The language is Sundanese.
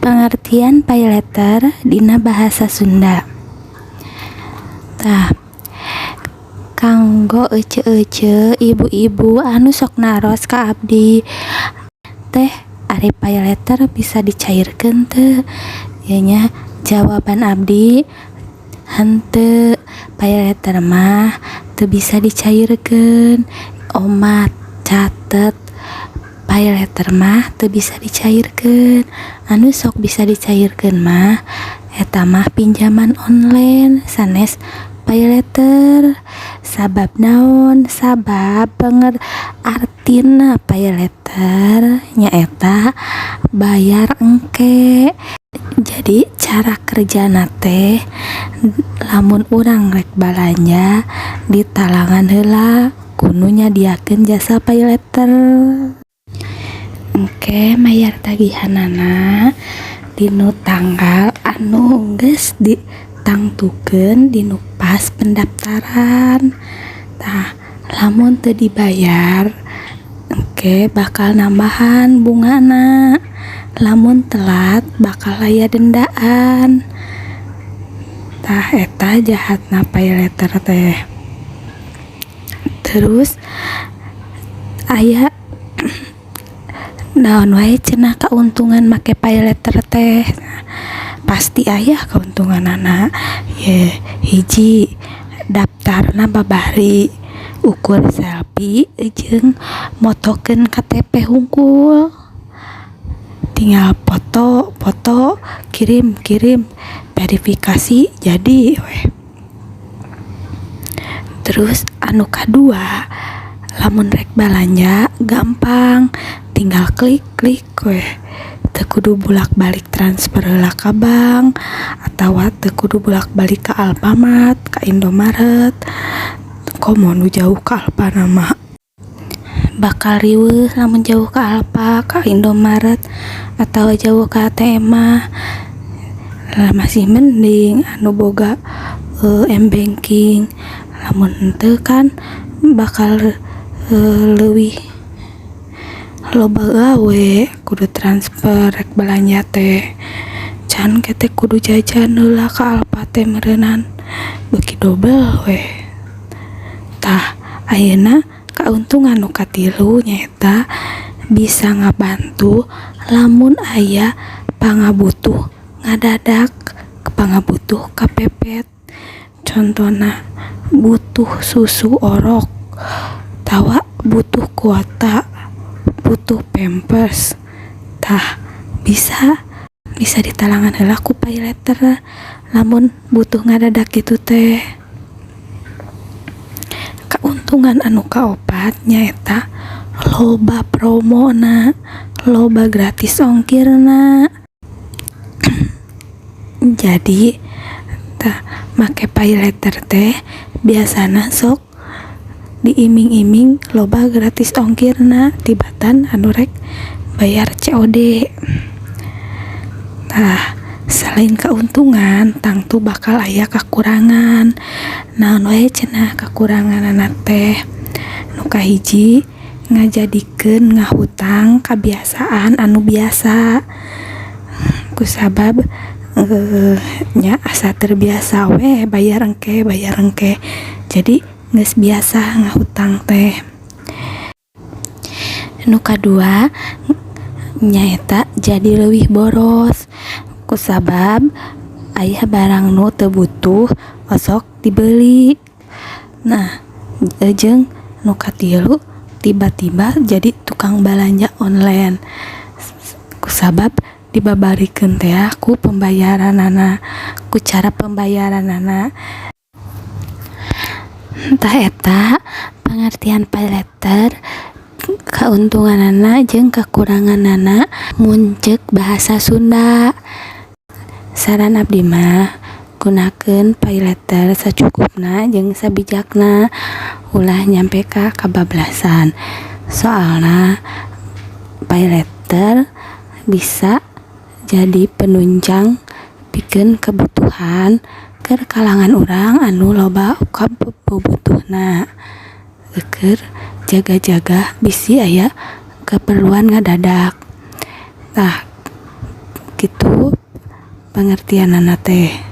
Pengertian pay letter dina bahasa Sunda. Tah, kanggo ece-ece ibu-ibu anu sok naros ka abdi teh, ari pay letter bisa dicairkeun teu? Ianya jawaban abdi henteu, pay letter mah teu bisa dicairkeun. Omat catet, pay letter mah teu bisa dicairkeun. Anu sok bisa dicairkeun mah eta mah pinjaman online sanes pay letter. Sabab naon? Sabab artina pay letter nyaeta bayar engke. Jadi cara kerjana teh lamun urang rek balanja di talangan heula kudu nyadiakeun jasa pay letter. Engke mayar tagihanana dinu tanggal anu geus ditangtukeun dinu pas pendaftaran. Tah, lamun teu dibayar engke bakal nambahan bungana. Lamun telat bakal aya dendaan. Tah, eta jahatna pay letter teh. Terus aya naon wae cenah kauntungan make pay letter teh. Pasti aya kauntunganana. Hiji, daftarna babari, ukur selfie jeung motokeun KTP hungkul. Tinggal foto kirim verifikasi jadi we. Terus anu kadua, lamun rek balanja gampang, tinggal klik we. Teu kudu bolak-balik transfer heula ka bank atawa teu kudu bolak-balik ka Alfamart, ka Indomaret. Komo nu jauh ka Alfa nama bakal riweuh lamun jauh ka Alfa, ka Indomaret atau jauh ka ATM mah. Masih mending anu boga m-banking. Lamun henteu kan bakal leuwih loba gawe kudu transfer rek balanja teh. Can kete kudu jajan heula ka Alfa teh meureunnan beuki dobel we. Tah, ayeuna kauntungan nu katilu nyaeta bisa ngabantu lamun aya pangabutuh ngadadak, pangabutuh kapepet. Contona butuh susu orok, tawa butuh kuota, butuh pampers. Tah, bisa ditalangan heula ku pay letter lamun butuh ngadadak kitu teh. Kauntungan anu kaopat nyaeta loba promona, loba gratis ongkirna. Jadi tah, make pay letter teh biasana sok diiming-iming loba gratis ongkirna tibatan anu rek bayar COD. Tah, selain keuntungan tangtu bakal aya kakurangan. Naon wae cenah kakuranganna teh? Nu kahiji, ngajadikeun ngahutang kebiasaan anu biasa. Kusabab nya asa terbiasa we bayar engke. Jadi geus biasa ngahutang teh. Nu kadua nyaeta jadi leuwih boros. Kusabab aya barang nu teu butuh osok dibeli. Nah, jeung nu katilu tiba-tiba jadi tukang balanja online. Kusabab dibabarikeun teh ku pembayaranana, ku cara pembayaranana. Tah, eta pengertian pay letter, kauntunganana jeung kakuranganana mun ceuk bahasa Sunda. Saran abdi mah gunakeun pay letter sacukupna jeung sabijakna, ulah nyampe ka kabablasan. Soalna pay letter bisa jadi penunjang pikeun kebutuhan ke kalangan urang anu loba kabutuhna. Keur jaga-jaga bisi aya keperluan ngadadak. Tah, kitu pengertian teh.